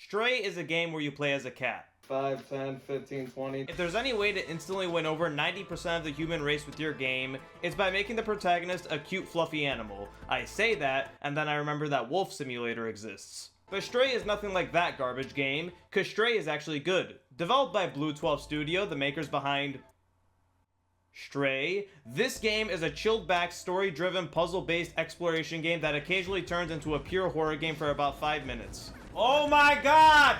Stray is a game where you play as a cat. 5, 10, 15, 20. If there's any way to instantly win over 90% of the human race with your game, it's by making the protagonist a cute fluffy animal. I say that, and then I remember that Wolf Simulator exists. But Stray is nothing like that garbage game, cause Stray is actually good. Developed by Blue 12 Studio, the makers behind Stray, this game is a chilled-back, story-driven, puzzle-based exploration game that occasionally turns into a pure horror game for about 5 minutes. Oh my god!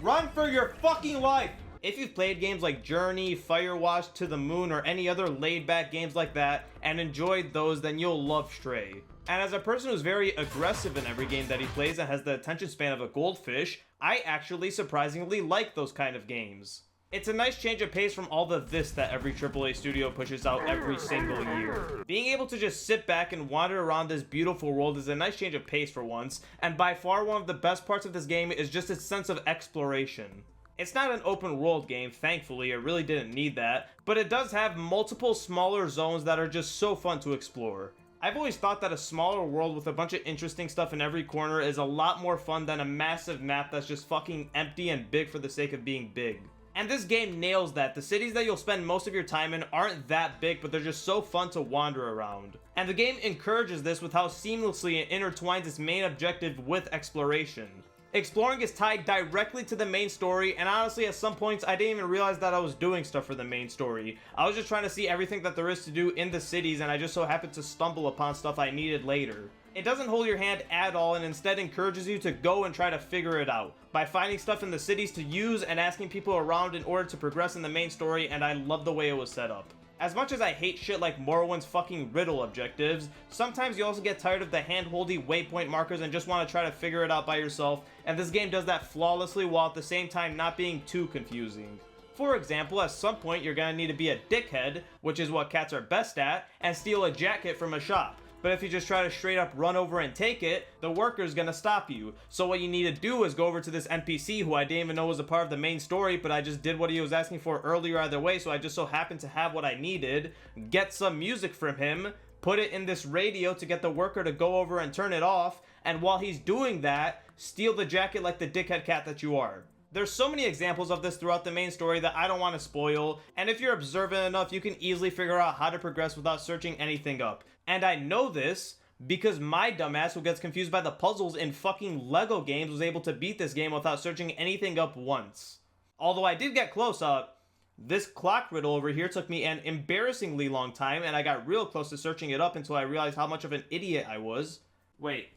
Run for your fucking life! If you've played games like Journey, Firewatch, To the Moon, or any other laid-back games like that, and enjoyed those, then you'll love Stray. And as a person who's very aggressive in every game that he plays and has the attention span of a goldfish, I actually surprisingly like those kind of games. It's a nice change of pace from all the this that every AAA studio pushes out every single year. Being able to just sit back and wander around this beautiful world is a nice change of pace for once, and by far one of the best parts of this game is just its sense of exploration. It's not an open world game, thankfully, it really didn't need that, but it does have multiple smaller zones that are just so fun to explore. I've always thought that a smaller world with a bunch of interesting stuff in every corner is a lot more fun than a massive map that's just fucking empty and big for the sake of being big. And this game nails that. The cities that you'll spend most of your time in aren't that big, but they're just so fun to wander around. And the game encourages this with how seamlessly it intertwines its main objective with exploration. Exploring is tied directly to the main story, and honestly at some points I didn't even realize that I was doing stuff for the main story. I was just trying to see everything that there is to do in the cities, and I just so happened to stumble upon stuff I needed later. It doesn't hold your hand at all and instead encourages you to go and try to figure it out by finding stuff in the cities to use and asking people around in order to progress in the main story, and I love the way it was set up. As much as I hate shit like Morrowind's fucking riddle objectives, sometimes you also get tired of the hand-holdy waypoint markers and just want to try to figure it out by yourself, and this game does that flawlessly while at the same time not being too confusing. For example, at some point you're gonna need to be a dickhead, which is what cats are best at, and steal a jacket from a shop. But if you just try to straight up run over and take it, the worker's gonna stop you. So what you need to do is go over to this NPC who I didn't even know was a part of the main story, but I just did what he was asking for earlier either way, so I just so happened to have what I needed, get some music from him, put it in this radio to get the worker to go over and turn it off, and while he's doing that, steal the jacket like the dickhead cat that you are. There's so many examples of this throughout the main story that I don't want to spoil, and if you're observant enough, you can easily figure out how to progress without searching anything up. And I know this because my dumbass who gets confused by the puzzles in fucking Lego games was able to beat this game without searching anything up once. Although I did get close up, this clock riddle over here took me an embarrassingly long time, and I got real close to searching it up until I realized how much of an idiot I was. Wait,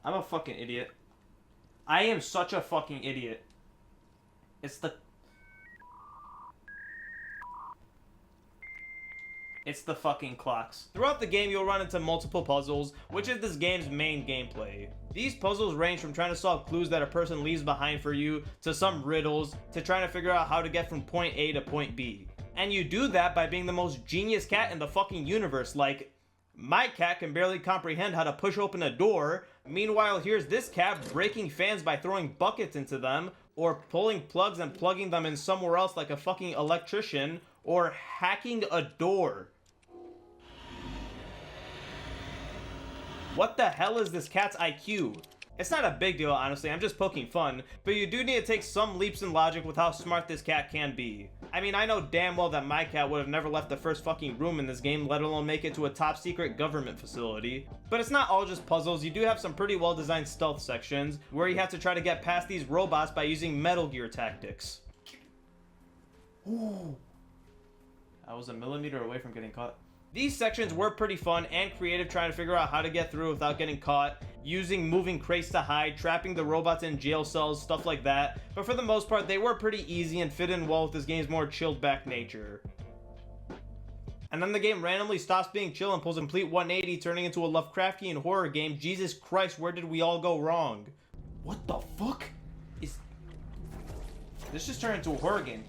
I'm a fucking idiot. I am such a fucking idiot. It's the fucking clocks. Throughout the game, you'll run into multiple puzzles, which is this game's main gameplay. These puzzles range from trying to solve clues that a person leaves behind for you, to some riddles, to trying to figure out how to get from point A to point B. And you do that by being the most genius cat in the fucking universe, like, my cat can barely comprehend how to push open a door. Meanwhile, here's this cat breaking fans by throwing buckets into them, or pulling plugs and plugging them in somewhere else like a fucking electrician, or hacking a door. What the hell is this cat's IQ? It's not a big deal, honestly, I'm just poking fun, but you do need to take some leaps in logic with how smart this cat can be. I mean, I know damn well that my cat would have never left the first fucking room in this game, let alone make it to a top secret government facility. But it's not all just puzzles, you do have some pretty well designed stealth sections, where you have to try to get past these robots by using Metal Gear tactics. Ooh. I was a millimeter away from getting caught. These sections were pretty fun and creative, trying to figure out how to get through without getting caught, using moving crates to hide, trapping the robots in jail cells, stuff like that. But for the most part, they were pretty easy and fit in well with this game's more chilled back nature. And then the game randomly stops being chill and pulls a complete 180, turning into a Lovecraftian horror game. Jesus Christ, where did we all go wrong? What the fuck? This just turned into a horror game.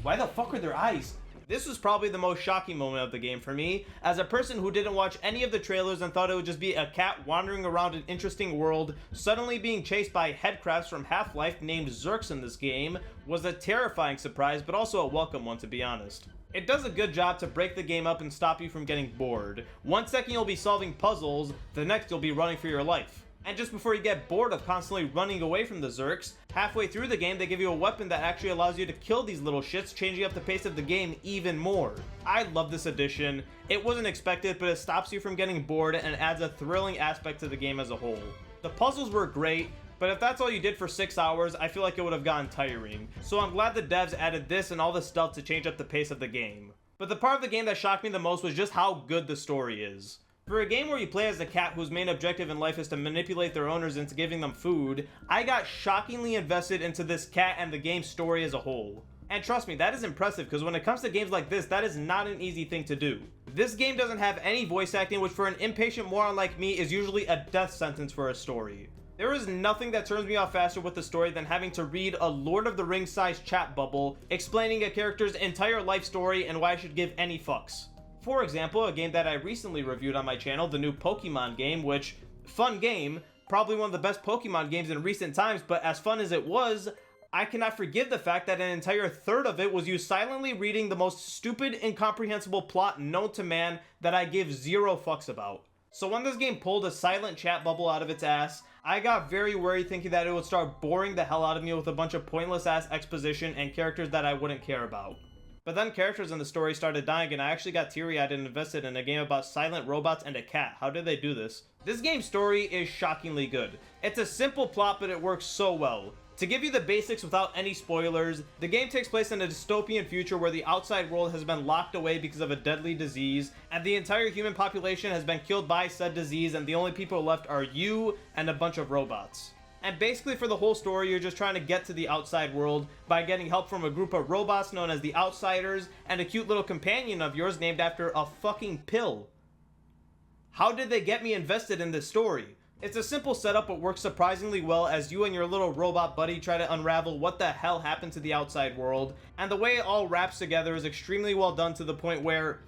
Why the fuck are there eyes? This was probably the most shocking moment of the game for me, as a person who didn't watch any of the trailers and thought it would just be a cat wandering around an interesting world. Suddenly being chased by headcrafts from Half-Life named Zurks in this game was a terrifying surprise, but also a welcome one, to be honest. It does a good job to break the game up and stop you from getting bored. One second you'll be solving puzzles, the next you'll be running for your life. And just before you get bored of constantly running away from the Zerks, halfway through the game they give you a weapon that actually allows you to kill these little shits, changing up the pace of the game even more. I love this addition. It wasn't expected, but it stops you from getting bored and adds a thrilling aspect to the game as a whole. The puzzles were great, but if that's all you did for 6 hours, I feel like it would have gotten tiring. So I'm glad the devs added this and all the stuff to change up the pace of the game. But the part of the game that shocked me the most was just how good the story is. For a game where you play as a cat whose main objective in life is to manipulate their owners into giving them food, I got shockingly invested into this cat and the game's story as a whole. And trust me, that is impressive, because when it comes to games like this, that is not an easy thing to do. This game doesn't have any voice acting, which for an impatient moron like me is usually a death sentence for a story. There is nothing that turns me off faster with the story than having to read a Lord of the Rings sized chat bubble explaining a character's entire life story and why I should give any fucks. For example, a game that I recently reviewed on my channel, the new Pokemon game, which, fun game, probably one of the best Pokemon games in recent times, but as fun as it was, I cannot forgive the fact that an entire third of it was you silently reading the most stupid, incomprehensible plot known to man that I give zero fucks about. So when this game pulled a silent chat bubble out of its ass, I got very worried thinking that it would start boring the hell out of me with a bunch of pointless ass exposition and characters that I wouldn't care about. But then characters in the story started dying and I actually got teary-eyed and invested in a game about silent robots and a cat. How did they do this? This game's story is shockingly good. It's a simple plot, but it works so well. To give you the basics without any spoilers, the game takes place in a dystopian future where the outside world has been locked away because of a deadly disease, and the entire human population has been killed by said disease, and the only people left are you and a bunch of robots. And basically for the whole story, you're just trying to get to the outside world by getting help from a group of robots known as the Outsiders and a cute little companion of yours named after a fucking pill. How did they get me invested in this story? It's a simple setup but works surprisingly well as you and your little robot buddy try to unravel what the hell happened to the outside world, and the way it all wraps together is extremely well done to the point where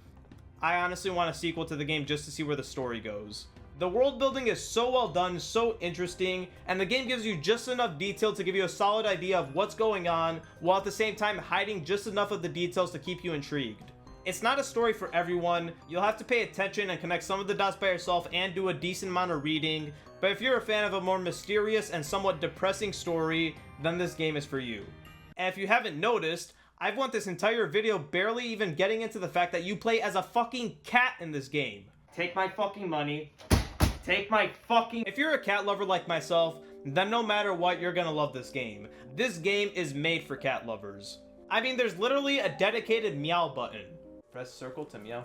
I honestly want a sequel to the game just to see where the story goes. The world building is so well done, so interesting, and the game gives you just enough detail to give you a solid idea of what's going on, while at the same time hiding just enough of the details to keep you intrigued. It's not a story for everyone, you'll have to pay attention and connect some of the dots by yourself and do a decent amount of reading, but if you're a fan of a more mysterious and somewhat depressing story, then this game is for you. And if you haven't noticed, I've went this entire video barely even getting into the fact that you play as a fucking cat in this game. Take my fucking money. Take my fucking... If you're a cat lover like myself, then no matter what, you're gonna love this game. This game is made for cat lovers. I mean, there's literally a dedicated meow button. Press circle to meow.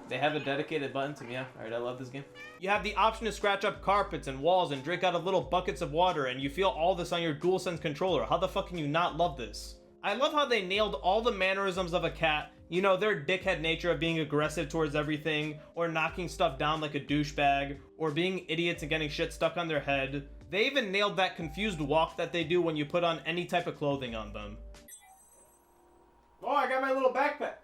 They have a dedicated button to meow. Alright, I love this game. You have the option to scratch up carpets and walls and drink out of little buckets of water, and you feel all this on your DualSense controller. How the fuck can you not love this? I love how they nailed all the mannerisms of a cat. You know, their dickhead nature of being aggressive towards everything, or knocking stuff down like a douchebag, or being idiots and getting shit stuck on their head. They even nailed that confused walk that they do when you put on any type of clothing on them. Oh, I got my little backpack.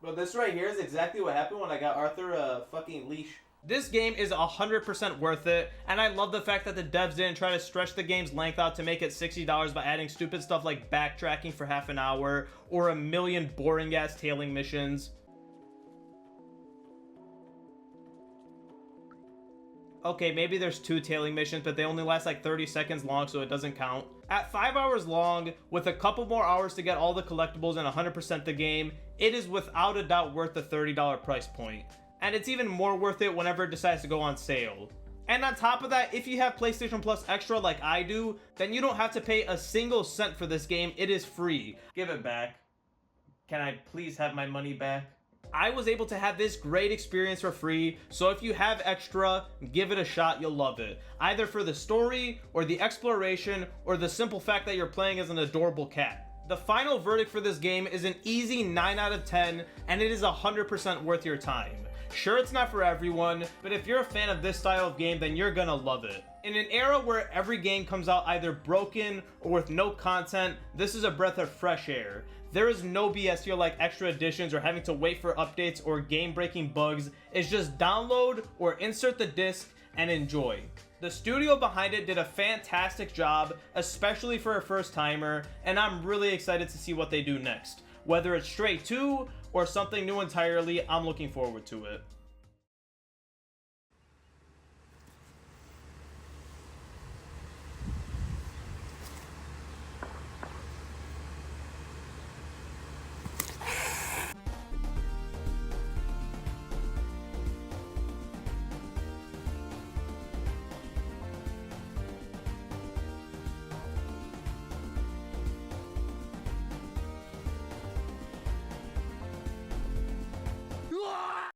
Well, this right here is exactly what happened when I got Arthur a fucking leash. This game is 100% worth it, and I love the fact that the devs didn't try to stretch the game's length out to make it $60 by adding stupid stuff like backtracking for half an hour, or a million boring-ass tailing missions. Okay, maybe there's 2 tailing missions, but they only last like 30 seconds long, so it doesn't count. At 5 hours long, with a couple more hours to get all the collectibles and 100% the game, it is without a doubt worth the $30 price point. And it's even more worth it whenever it decides to go on sale. And on top of that, if you have PlayStation Plus Extra like I do, then you don't have to pay a single cent for this game. It is free. Give it back. Can I please have my money back? I was able to have this great experience for free, so if you have extra, give it a shot, you'll love it. Either for the story, or the exploration, or the simple fact that you're playing as an adorable cat. The final verdict for this game is an easy 9 out of 10, and it is 100% worth your time. Sure, it's not for everyone, but if you're a fan of this style of game, then you're gonna love it. In an era where every game comes out either broken or with no content, this is a breath of fresh air. There is no BS here like extra editions or having to wait for updates or game-breaking bugs. It's just download or insert the disc and enjoy. The studio behind it did a fantastic job, especially for a first timer, and I'm really excited to see what they do next. Whether it's Stray 2 or something new entirely, I'm looking forward to it.